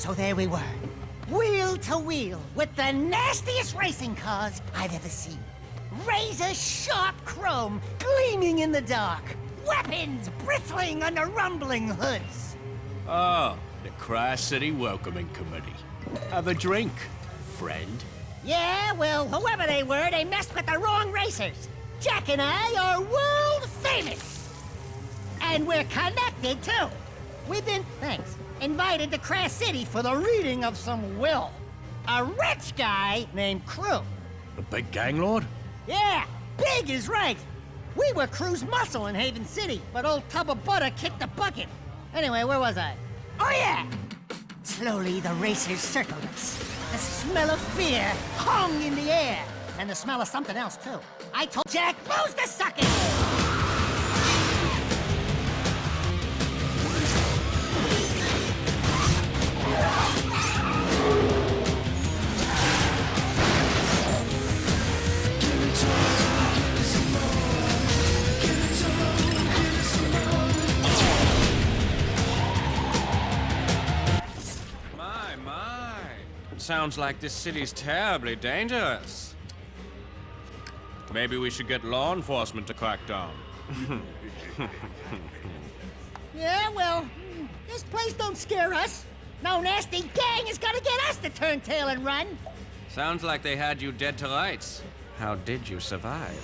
So there we were, wheel to wheel, with the nastiest racing cars I've ever seen. Razor-sharp chrome gleaming in the dark. Weapons bristling under rumbling hoods. Oh, the Tri-City Welcoming Committee. Have a drink, friend. Yeah, well, whoever they were, they messed with the wrong racers. Jack and I are world famous. And we're connected, too. We've been, invited to Crash City for the reading of some will. A rich guy named Crew. The big gang lord? Yeah, big is right. We were Crew's muscle in Haven City, but old Tub of Butter kicked the bucket. Anyway, where was I? Oh, yeah! Slowly, the racers circled us. The smell of fear hung in the air. And the smell of something else, too. I told Jack, lose the suckers! Sounds like this city's terribly dangerous. Maybe we should get law enforcement to crack down. Yeah, well, this place don't scare us. No nasty gang is gonna get us to turn tail and run. Sounds like they had you dead to rights. How did you survive?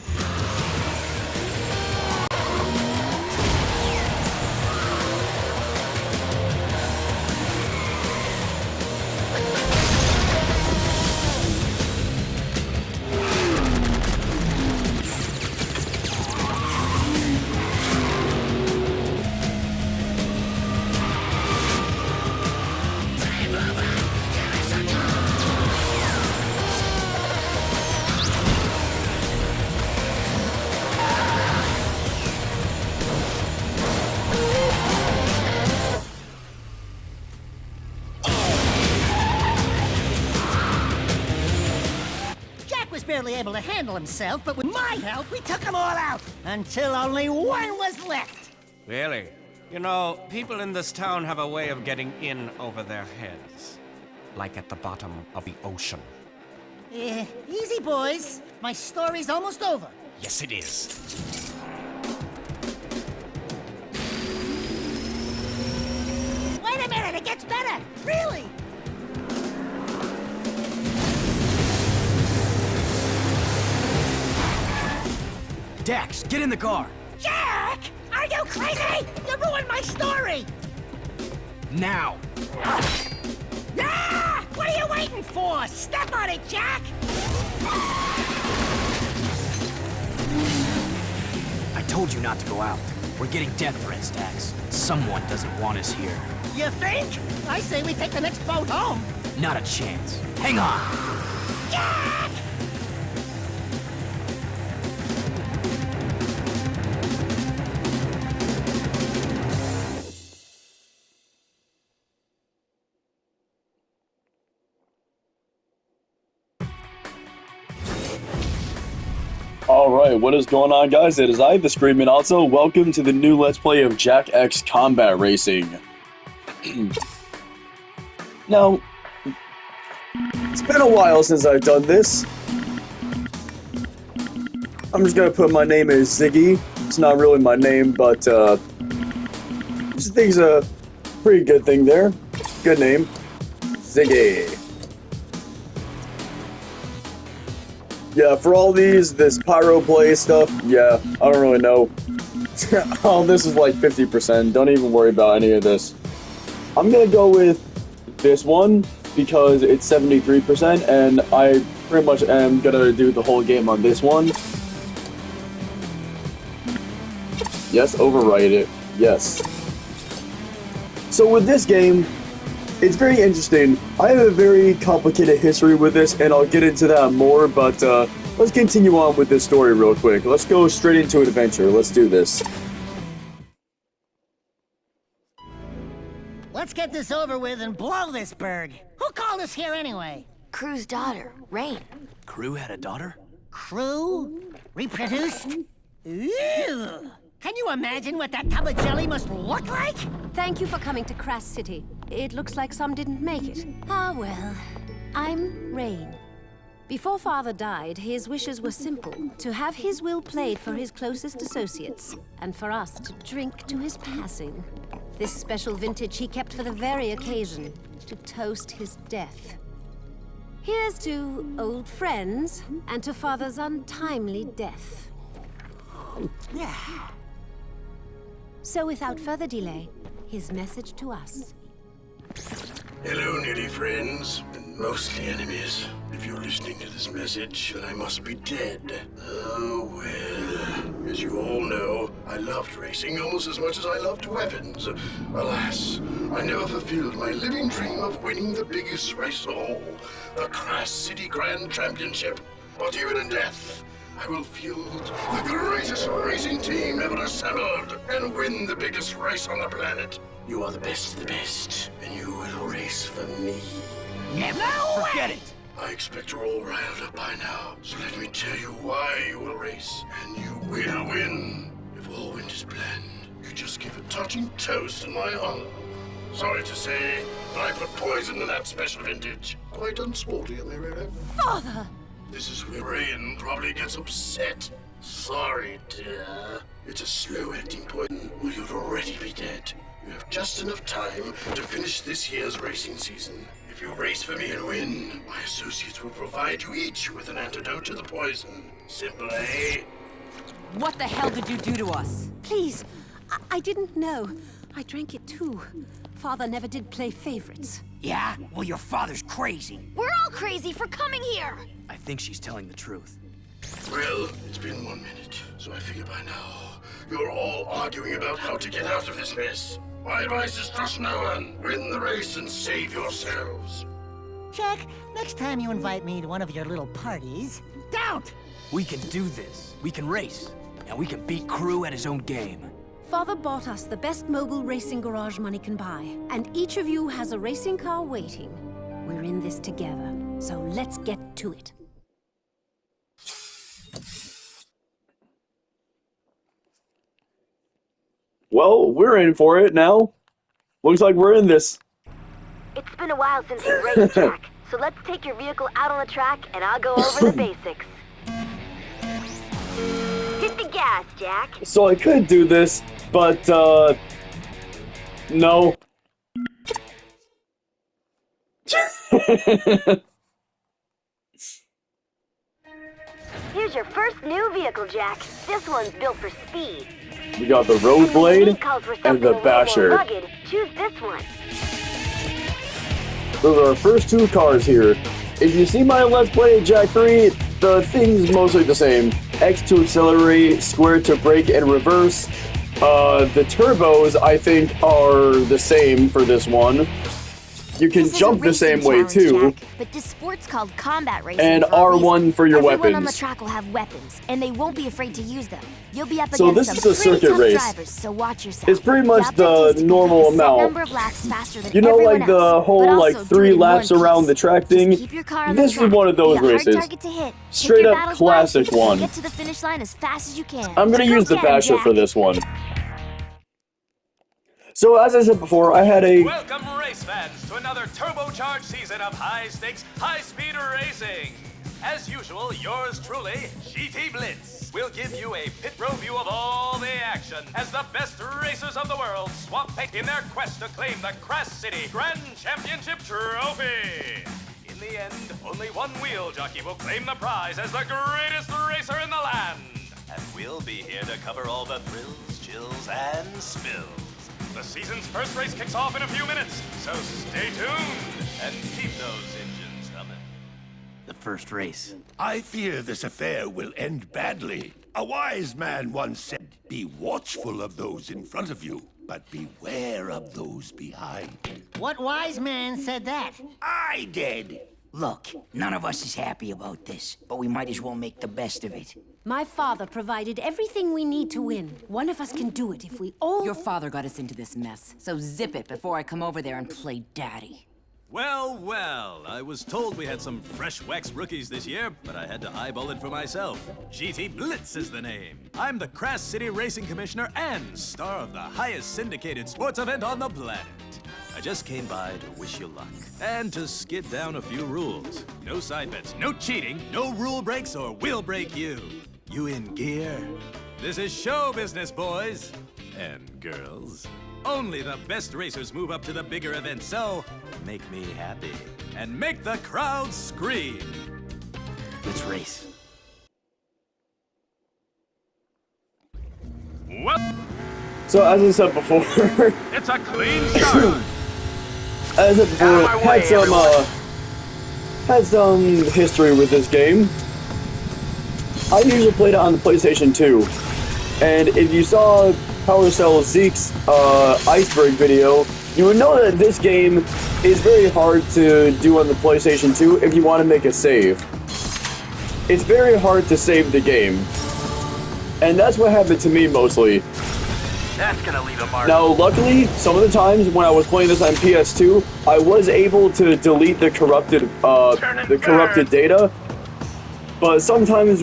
Barely able to handle himself, but with my help, we took them all out, until only one was left. Really? You know, people in this town have a way of getting in over their heads. Like at the bottom of the ocean. Easy, boys. My story's almost over. Yes, it is. Wait a minute, it gets better! Really! Dax, get in the car! Jack! Are you crazy? You ruined my story! Now! Yeah! What are you waiting for? Step on it, Jack! I told you not to go out. We're getting death threats, Dax. Someone doesn't want us here. You think? I say we take the next boat home. Not a chance. Hang on! Jack! Alright, what is going on, guys? It is I, the Screaming Also. Welcome to the new Let's Play of Jak X Combat Racing. Now, it's been a while since I've done this. I'm just gonna put my name as Ziggy. It's not really my name, but I think it's a pretty good thing there. Good name. Ziggy. Yeah, for all this pyro play stuff, yeah, I don't really know. Oh, this is like 50%, don't even worry about any of this. I'm gonna go with this one, because it's 73%, and I pretty much am gonna do the whole game on this one. Yes, overwrite it, yes. So with this game, it's very interesting. I have a very complicated history with this, and I'll get into that more, but let's continue on with this story real quick. Let's go straight into an adventure. Let's do this. Let's get this over with and blow this berg. Who called us here anyway? Crew's daughter, Rain. Crew had a daughter? Crew? Reproduced? Ew! Can you imagine what that tub of jelly must look like? Thank you for coming to Crass City. It looks like some didn't make it. Ah, well. I'm Rain. Before Father died, his wishes were simple. To have his will played for his closest associates, and for us to drink to his passing. This special vintage he kept for the very occasion, to toast his death. Here's to old friends, and to Father's untimely death. So without further delay, his message to us. Hello, nearly friends, and mostly enemies. If you're listening to this message, then I must be dead. Oh, well. As you all know, I loved racing almost as much as I loved weapons. Alas, I never fulfilled my living dream of winning the biggest race of all, the Crass City Grand Championship. But even in death, I will field the greatest racing team ever assembled and win the biggest race on the planet. You are the best of the best, and you will race for me. Never. Forget it. I expect you're all riled up by now, so let me tell you why you will race, and you will win. If all went as planned, you just give a touching toast in my honor. Sorry to say, but I put poison in that special vintage. Quite unsporty, am I right? Father! This is where Rain probably gets upset. Sorry, dear. It's a slow-acting poison, or you'd already be dead. You have just enough time to finish this year's racing season. If you race for me and win, my associates will provide you each with an antidote to the poison. Simple, eh? What the hell did you do to us? Please, I didn't know. I drank it too. Father never did play favorites. Yeah? Well, your father's crazy. We're all crazy for coming here! I think she's telling the truth. Well, it's been 1 minute, so I figure by now, you're all arguing about how to get out of this mess. My advice is trust no one. Win the race and save yourselves. Jack, next time you invite me to one of your little parties, don't! We can do this. We can race. And we can beat Crew at his own game. Father bought us the best mobile racing garage money can buy, and each of you has a racing car waiting. We're in this together, so let's get to it. Well, we're in for it now. Looks like we're in this. It's been a while since you raced, Jack, so let's take your vehicle out on the track and I'll go over the basics. Hit the gas, Jack. So I could do this, but, no. Here's your first new vehicle, Jack. This one's built for speed. We got the Road Blade and the Basher. Rugged, choose this one. Those are our first two cars here. If you see my Let's Play Jack 3, the thing's mostly the same. X to accelerate, square to brake and reverse. The turbos, I think, are the same for this one. You can jump the same way too. Jack, but this sport's called combat racing. And R1 for your Everyone on the weapons. track will have weapons, and they won't be afraid to use them. You'll be up So against this some is a pretty circuit tough race. drivers, so watch yourself. It's pretty much The objective is the to normal complete a set amount. number of laps faster than You know, everyone like the else, whole, but like, also do 3 it in laps one around piece. the track Just thing. keep your car on This the track. is one of those Be a hard races. target to hit. Pick Straight your up battles classic wisely. one. Get to the finish line as fast as you can. I'm gonna Go use the get 'em, Basher Jack. for this one. So as I said before, I had a... Welcome, race fans, to another turbocharged season of high-stakes, high-speed racing. As usual, yours truly, GT Blitz, will give you a pit row view of all the action as the best racers of the world swap paint in their quest to claim the Crass City Grand Championship Trophy. In the end, only one wheel jockey will claim the prize as the greatest racer in the land. And we'll be here to cover all the thrills, chills, and spills. The season's first race kicks off in a few minutes, so stay tuned and keep those engines humming. The first race. I fear this affair will end badly. A wise man once said, "Be watchful of those in front of you, but beware of those behind." What wise man said that? I did. Look, none of us is happy about this, but we might as well make the best of it. My father provided everything we need to win. One of us can do it if we all... Your father got us into this mess, so zip it before I come over there and play daddy. Well, well, I was told we had some fresh wax rookies this year, but I had to eyeball it for myself. GT Blitz is the name. I'm the Crass City Racing Commissioner and star of the highest syndicated sports event on the planet. I just came by to wish you luck and to skid down a few rules. No side bets, no cheating, no rule breaks or we'll break you. You in gear? This is show business, boys and girls. Only the best racers move up to the bigger events, so make me happy and make the crowd scream. Let's race. Well, So as I said before, it's a clean start. as I said before, had some history with this game. I usually played it on the PlayStation 2, and if you saw PowerCell Zeke's Iceberg video, you would know that this game is very hard to do on the PlayStation 2 if you want to make a save. It's very hard to save the game, and that's what happened to me mostly. That's gonna leave a mark. Now, luckily, some of the times when I was playing this on PS2, I was able to delete the corrupted data, but sometimes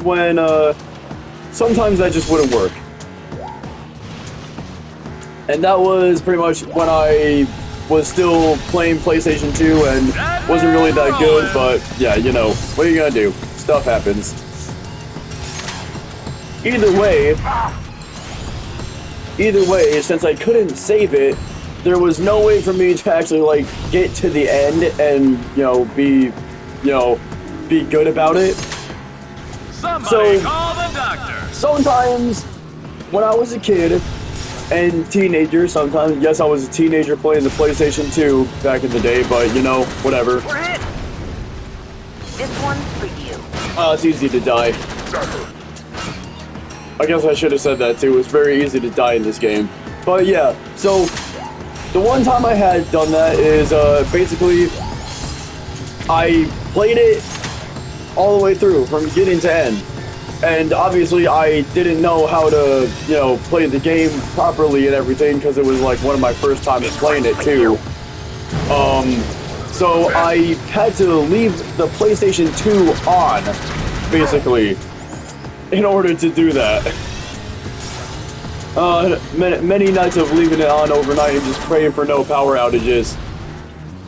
sometimes that just wouldn't work. And that was pretty much when I was still playing PlayStation 2 and wasn't really that good, but yeah, you know, what are you gonna do? Stuff happens. Either way, since I couldn't save it, there was no way for me to actually, like, get to the end and, be good about it. Somebody call the doctor. Sometimes, when I was a kid, and teenager, sometimes, yes, I was a teenager playing the PlayStation 2 back in the day, but, whatever. We're hit. This one's for you. It's easy to die. I guess I should have said that too. It's very easy to die in this game. But yeah, so the one time I had done that is basically I played it all the way through from beginning to end. And obviously I didn't know how to, play the game properly and everything because it was like one of my first times playing it too. So I had to leave the PlayStation 2 on, basically, in order to do that. Many nights of leaving it on overnight and just praying for no power outages.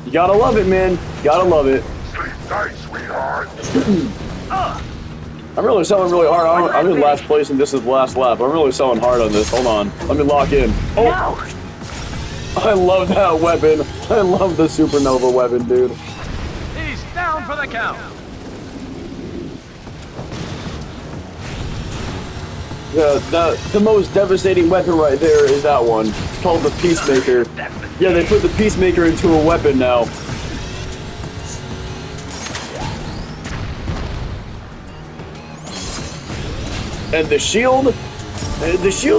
You gotta love it, man. You gotta love it. Sleep tight, sweetheart. I'm really selling really hard. I'm in last place and this is the last lap. I'm really selling hard on this. Hold on. Let me lock in. Oh! No. I love that weapon. I love the supernova weapon, dude. He's down for the count. Yeah, the most devastating weapon right there is that one. It's called the Peacemaker. Yeah, they put the Peacemaker into a weapon now. And the shield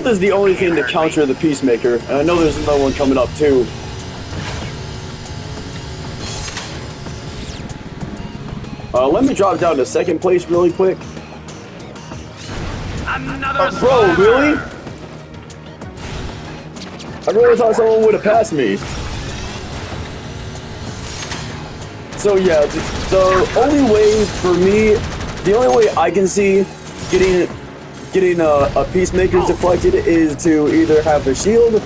is the only thing to counter the Peacemaker. And I know there's another one coming up too. Let me drop down to second place really quick. Bro, really? I really thought someone would have passed me. So yeah, the only way for me, the only way I can see getting a Peacemaker deflected is to either have a shield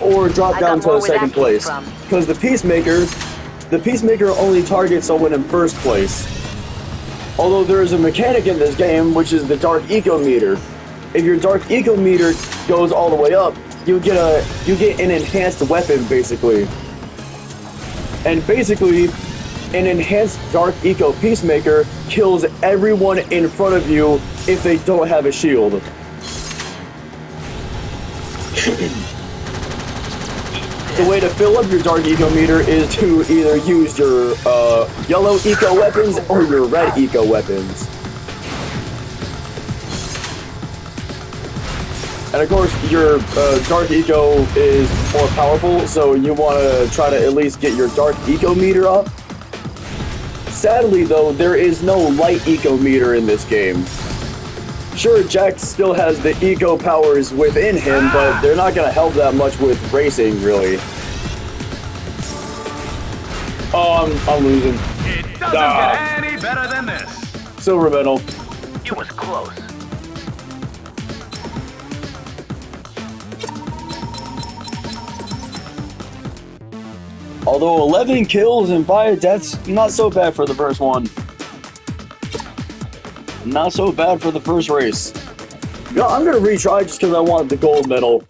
or drop down to second place. Because the Peacemaker only targets someone in first place. Although there is a mechanic in this game, which is the Dark Eco Meter. If your Dark Eco Meter goes all the way up, you get an enhanced weapon, basically. And basically, an enhanced Dark Eco Peacemaker kills everyone in front of you if they don't have a shield. The way to fill up your Dark Eco Meter is to either use your yellow Eco weapons or your red Eco weapons. And of course, your Dark Eco is more powerful, so you want to try to at least get your Dark Eco Meter up. Sadly though, there is no light Eco Meter in this game. Sure, Jack still has the eco powers within him, but they're not going to help that much with racing, really. Oh, I'm losing. It doesn't get any better than this. Silver medal. It was close. Although 11 kills and 5 deaths, not so bad for the first one. Not so bad for the first race. You know, I'm gonna retry just because I want the gold medal.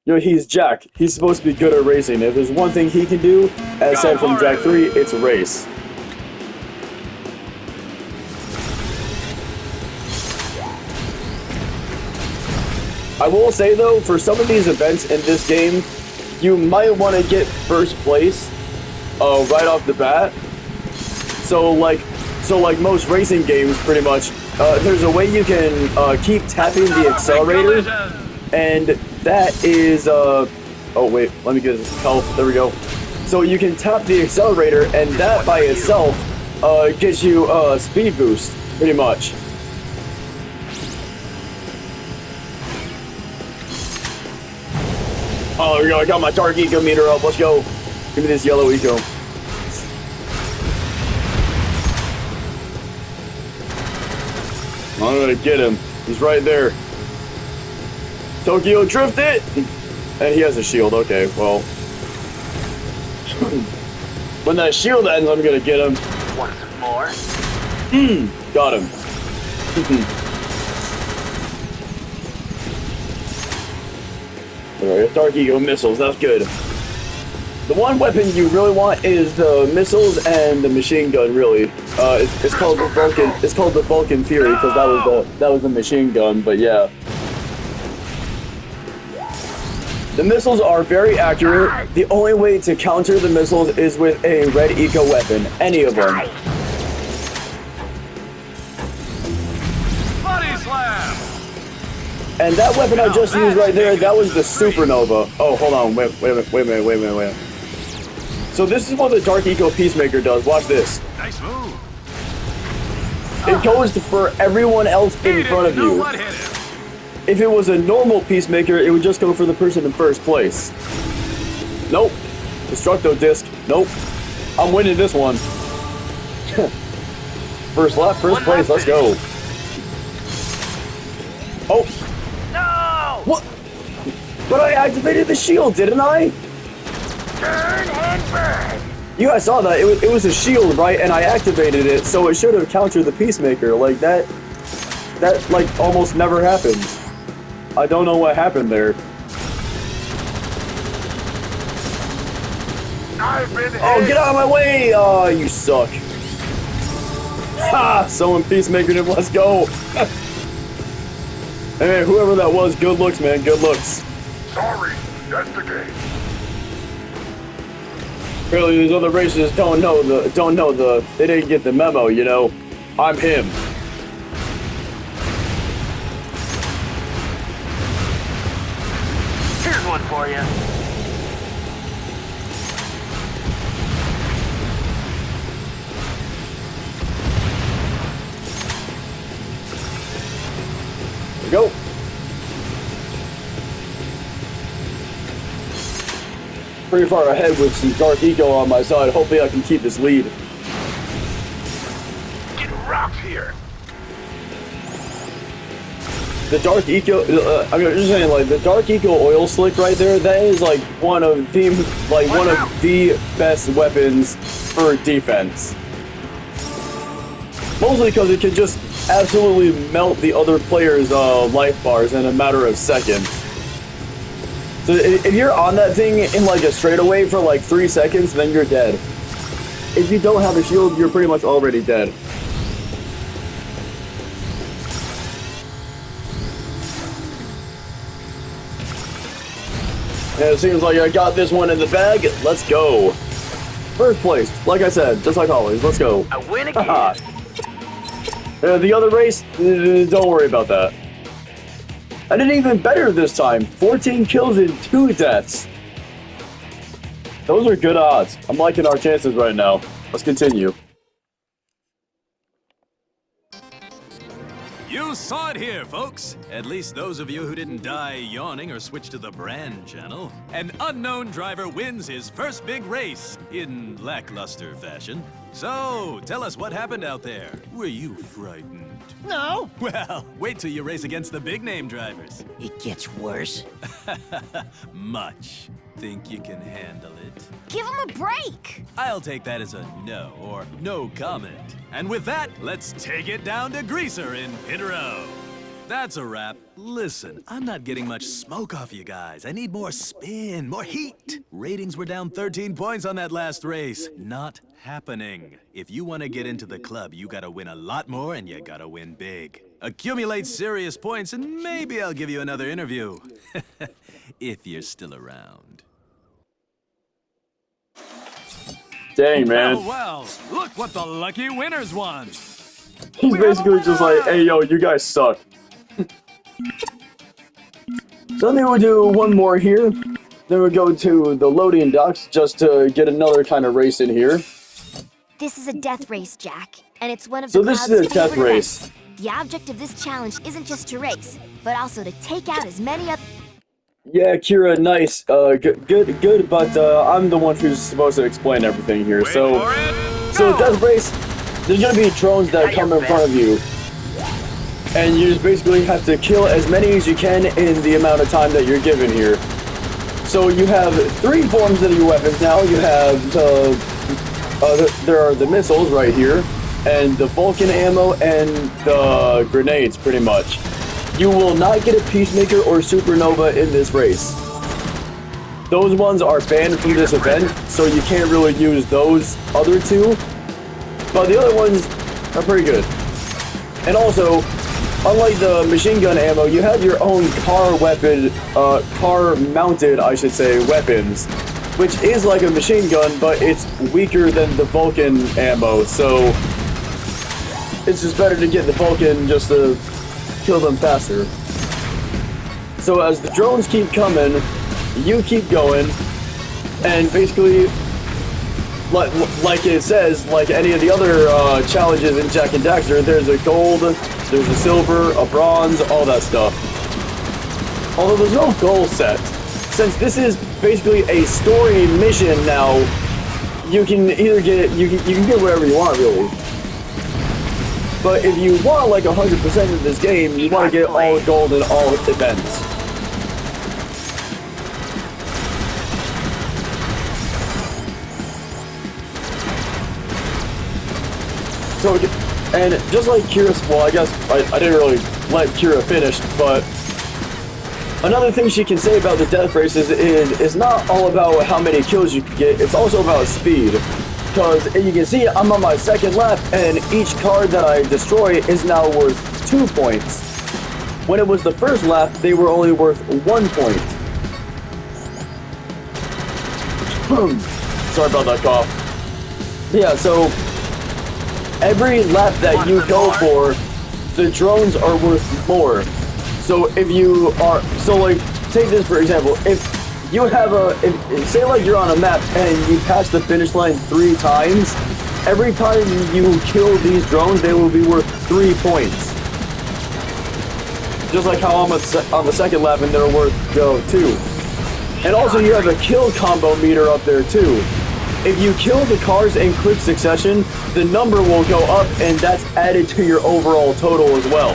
You know, he's Jack. He's supposed to be good at racing. If there's one thing he can do, aside from Jak 3, it's race. I will say though, for some of these events in this game, you might want to get first place right off the bat. So like most racing games, pretty much, there's a way you can keep tapping the accelerator, and that is oh wait, let me get his health. There we go. So you can tap the accelerator, and that by itself gives you a speed boost, pretty much. Oh, there we go. I got my dark eco meter up. Let's go. Give me this yellow eco. I'm gonna get him. He's right there. Tokyo drift it! And he has a shield. Okay, well. When that shield ends, I'm gonna get him. Once more. Got him. Alright, Dark Eco missiles, that's good. The one weapon you really want is the missiles and the machine gun, really. It's called the Vulcan. It's called the Vulcan Fury because that was the machine gun. But yeah, the missiles are very accurate. The only way to counter the missiles is with a red eco weapon, any of them. Body slam. And that weapon I just used right there, that was the Supernova. Oh, hold on, wait a minute. So this is what the Dark Eco Peacemaker does. Watch this. Nice move. It goes for everyone else in front of you. If it was a normal Peacemaker, it would just go for the person in first place. Nope. Destructo Disc. Nope. I'm winning this one. First lap, first place. Let's go. Oh. No! What? But I activated the shield, didn't I? Turn and burn. You guys saw that. It was a shield, right? And I activated it, so it should have countered the Peacemaker. Like, that like, almost never happens. I don't know what happened there. Oh, get out of my way! Oh, you suck. Ha! Someone Peacemakered him. Let's go. Hey, man, whoever that was, good looks, man. Good looks. Sorry, that's the game. Apparently, these other racers they didn't get the memo, you know. I'm him. Here's one for you. There we go. Pretty far ahead with some Dark Eco on my side. Hopefully I can keep this lead. Get rocked here. The Dark Eco, I'm just saying, like, the Dark Eco oil slick right there, that is like one of the best weapons for defense. Mostly because it can just absolutely melt the other player's life bars in a matter of seconds. So if you're on that thing in like a straightaway for like 3 seconds, then you're dead. If you don't have a shield, you're pretty much already dead. And it seems like I got this one in the bag. Let's go. First place, like I said, just like always. Let's go. I win again. The other race, don't worry about that. I did even better this time. 14 kills and 2 deaths. Those are good odds. I'm liking our chances right now. Let's continue. You saw it here, folks. At least those of you who didn't die yawning or switch to the brand channel. An unknown driver wins his first big race in lackluster fashion. So, tell us what happened out there. Were you frightened? No. Well, wait till you race against the big-name drivers. It gets worse. Much. Think you can handle it? Give him a break! I'll take that as a no, or no comment. And with that, let's take it down to Greaser in Pit Row. That's a wrap. Listen, I'm not getting much smoke off you guys. I need more spin, more heat. Ratings were down 13 points on that last race. Not happening. If you want to get into the club, you gotta win a lot more and you gotta win big. Accumulate serious points and maybe I'll give you another interview. If you're still around. Dang, man. Well, look what the lucky winners won. He's basically just like, hey, yo, you guys suck. So then we'll do one more here. Then we'll go to the loading docks just to get another kind of race in here. This is a death race, Jack, and it's one of So the this is crowd's a death favorite race. events. The object of this challenge isn't just to race, but also to take out as many other... Yeah, Kira, nice. Good, but I'm the one who's supposed to explain everything here. So death race, there's gonna be drones that come in front of you. And you just basically have to kill as many as you can in the amount of time that you're given here. So you have 3 forms of your weapons now. You have there are the missiles right here, and the Vulcan ammo, and the grenades, pretty much. You will not get a Peacemaker or Supernova in this race. Those ones are banned from this event, so you can't really use those other 2. But the other ones are pretty good. And also, unlike the machine gun ammo, you have your own car weapon, car-mounted, I should say, weapons, which is like a machine gun, but it's weaker than the Vulcan ammo, so it's just better to get the Vulcan just to kill them faster. So as the drones keep coming, you keep going, and basically, like it says, like any of the other challenges in Jak and Daxter, there's a gold, there's a silver, a bronze, all that stuff. Although there's no goal set. Since this is basically a story mission now, you can either get you can get whatever you want, really. But if you want like 100% of this game, you want to get all gold in all events. So, and just like Kira, well, I guess I didn't really let Kira finish, but another thing she can say about the death races is it's not all about how many kills you can get, it's also about speed. Because you can see I'm on my 2nd lap, and each card that I destroy is now worth 2 points. When it was the 1st lap, they were only worth 1 point. Sorry about that cough. Yeah, so every lap that you go for, the drones are worth more. So if you are, so like, take this for example, if you have say like you're on a map and you pass the finish line 3 times, every time you kill these drones, they will be worth 3 points. Just like how I'm on the 2nd lap and they're worth 2. And also you have a kill combo meter up there too. If you kill the cars in quick succession, the number will go up and that's added to your overall total as well.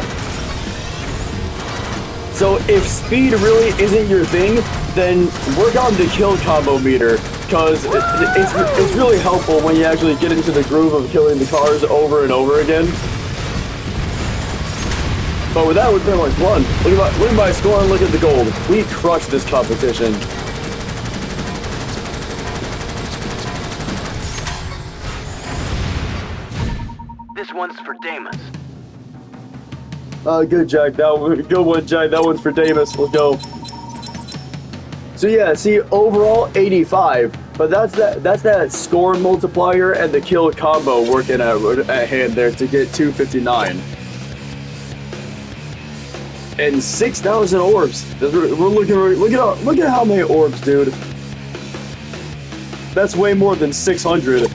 So if speed really isn't your thing, then work on the kill combo meter, because it's really helpful when you actually get into the groove of killing the cars over and over again. But with that, we've been like one. Look at my score and look at the gold. We crushed this competition. This one's for Damas. Good, Jack. Good one, Jack. That one's for Damas. Let's go. So yeah, see, overall 85, but that's that score multiplier and the kill combo working at hand there to get 259. And 6,000 orbs. Look at how many orbs, dude. That's way more than 600.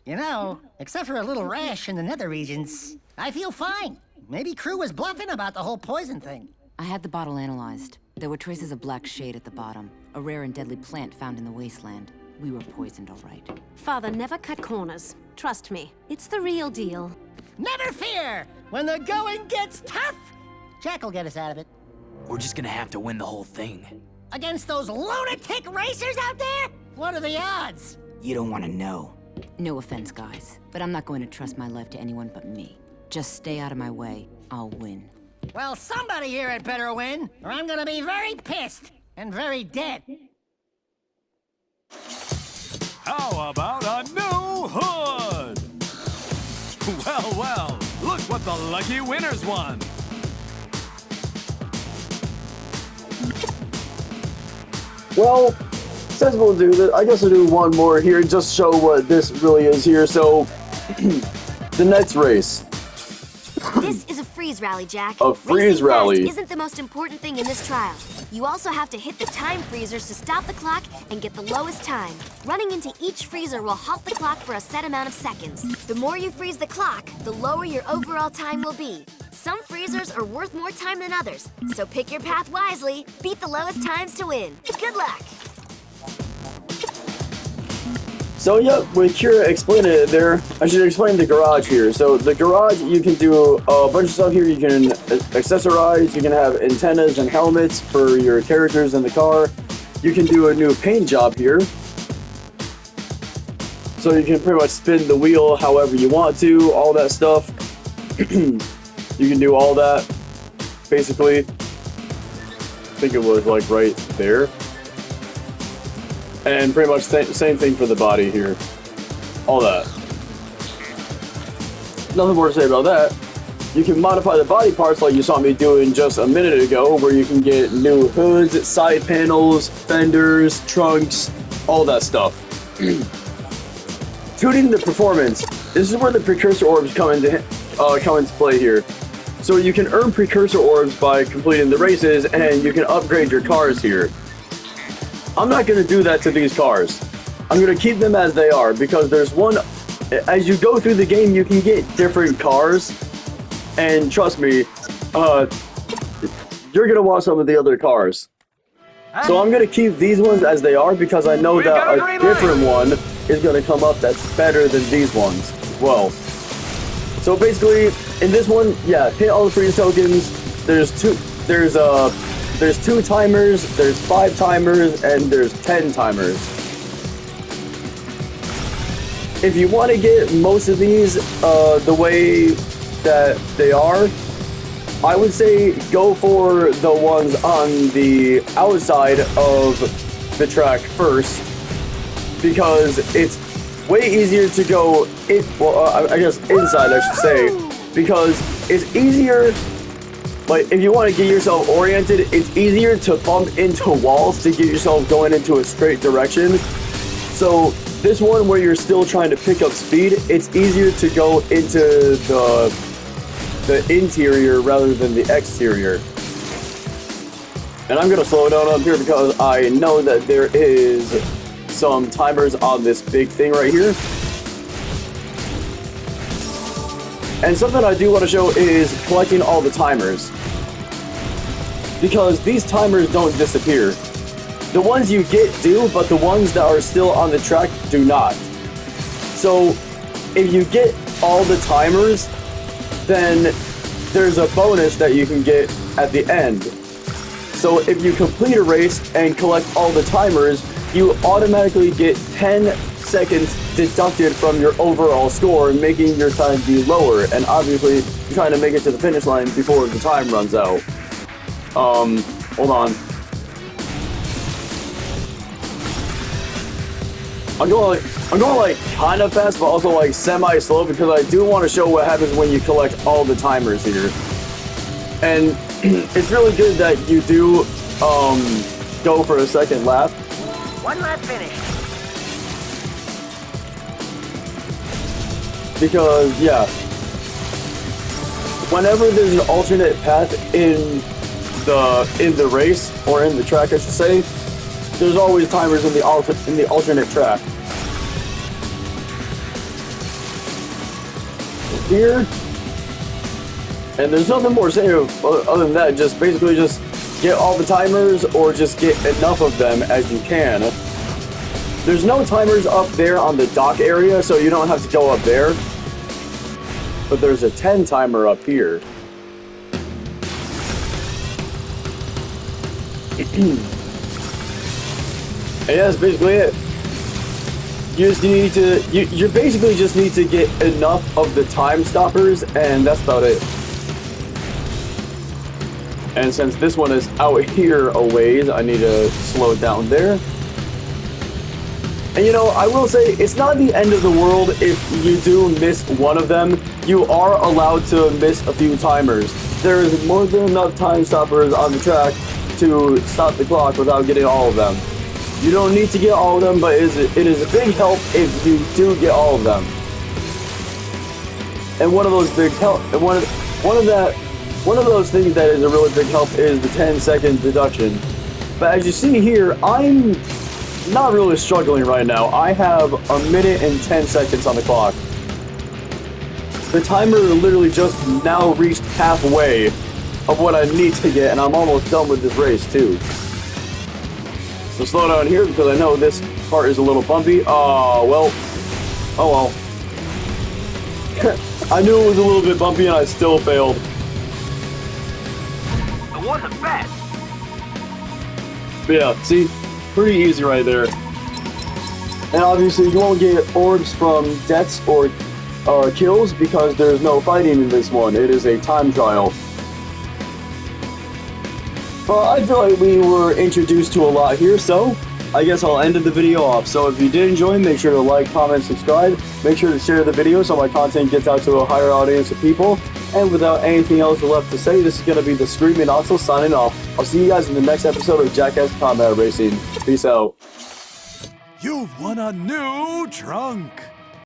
You know, Except for a little rash in the nether regions, I feel fine. Maybe Crew was bluffing about the whole poison thing. I had the bottle analyzed. There were traces of black shade at the bottom, a rare and deadly plant found in the wasteland. We were poisoned, all right. Father never cut corners. Trust me, it's the real deal. Never fear! When the going gets tough, Jack will get us out of it. We're just gonna have to win the whole thing. Against those lunatic racers out there? What are the odds? You don't want to know. No offense, guys, but I'm not going to trust my life to anyone but me. Just stay out of my way. I'll win. Well, somebody here had better win, or I'm gonna be very pissed and very dead. How about a new hood? Well, well, look what the lucky winners won. Well, since we'll do this, I guess I'll do one more here, just show what this really is here. So, the next race. This is a freeze rally, Jack. A freeze Racing rally. fast isn't the most important thing in this trial. You also have to hit the time freezers to stop the clock and get the lowest time. Running into each freezer will halt the clock for a set amount of seconds. The more you freeze the clock, the lower your overall time will be. Some freezers are worth more time than others, so pick your path wisely. Beat the lowest times to win. Good luck. So yeah, with Kira explaining it there, I should explain the garage here. So the garage, you can do a bunch of stuff here. You can accessorize, you can have antennas and helmets for your characters in the car. You can do a new paint job here. So you can pretty much spin the wheel however you want to, all that stuff. You can do all that, basically. I think it was like right there. And pretty much same thing for the body here. All that. Nothing more to say about that. You can modify the body parts like you saw me doing just a minute ago, where you can get new hoods, side panels, fenders, trunks, all that stuff. Tuning the performance. This is where the precursor orbs come into play here. So you can earn precursor orbs by completing the races, and you can upgrade your cars here. I'm not going to do that to these cars. I'm going to keep them as they are, because there's one... As you go through the game, you can get different cars, and trust me, you're going to want some of the other cars. So I'm going to keep these ones as they are, because I know that a different one is going to come up that's better than these ones as well. So basically, in this one, yeah, hit all the freeze tokens. There's two timers, there's 5 timers, and there's 10 timers. If you want to get most of these the way that they are, I would say go for the ones on the outside of the track first, because it's way easier to go I guess inside, I should say, because it's easier. Like, if you want to get yourself oriented, it's easier to bump into walls to get yourself going into a straight direction. So this one where you're still trying to pick up speed, it's easier to go into the interior rather than the exterior. And I'm going to slow down up here because I know that there is some timers on this big thing right here. And something I do want to show is collecting all the timers, because these timers don't disappear. The ones you get do, but the ones that are still on the track do not. So if you get all the timers, then there's a bonus that you can get at the end. So if you complete a race and collect all the timers, you automatically get 10 seconds deducted from your overall score, making your time be lower. And obviously, you're trying to make it to the finish line before the time runs out. Hold on. I'm going like kind of fast, but also like semi-slow, because I do want to show what happens when you collect all the timers here. And it's really good that you do go for a second lap. One lap finish. Because yeah, whenever there's an alternate path in the race, or in the track I should say, there's always timers in the alternate track. here. And there's nothing more to say other than that. Just basically just get all the timers or just get enough of them as you can. There's no timers up there on the dock area, so you don't have to go up there. But there's a 10 timer up here. And yeah, that's basically it. You just need to, you basically just need to get enough of the time stoppers, and that's about it. And since this one is out here a ways, I need to slow it down there. And you know, I will say, it's not the end of the world if you do miss one of them. You are allowed to miss a few timers. There is more than enough time stoppers on the track to stop the clock without getting all of them. You don't need to get all of them, but it is a big help if you do get all of them. And one of those big help, one of those things that is a really big help is the 10-second deduction. But as you see here, I'm not really struggling right now. I have 1 minute and 10 seconds on the clock. The timer literally just now reached halfway of what I need to get, and I'm almost done with this race too. So slow down here because I know this part is a little bumpy. Oh well. I knew it was a little bit bumpy and I still failed. It wasn't bad. But yeah, see? Pretty easy right there. And obviously you won't get orbs from deaths or kills because there's no fighting in this one. It is a time trial. I feel like we were introduced to a lot here, so I guess I'll end the video off. So if you did enjoy, make sure to like, comment, subscribe. Make sure to share the video so my content gets out to a higher audience of people. And without anything else left to say, this is going to be the Screaming Otso signing off. I'll see you guys in the next episode of Jackass Combat Racing. Peace out. You've won a new trunk!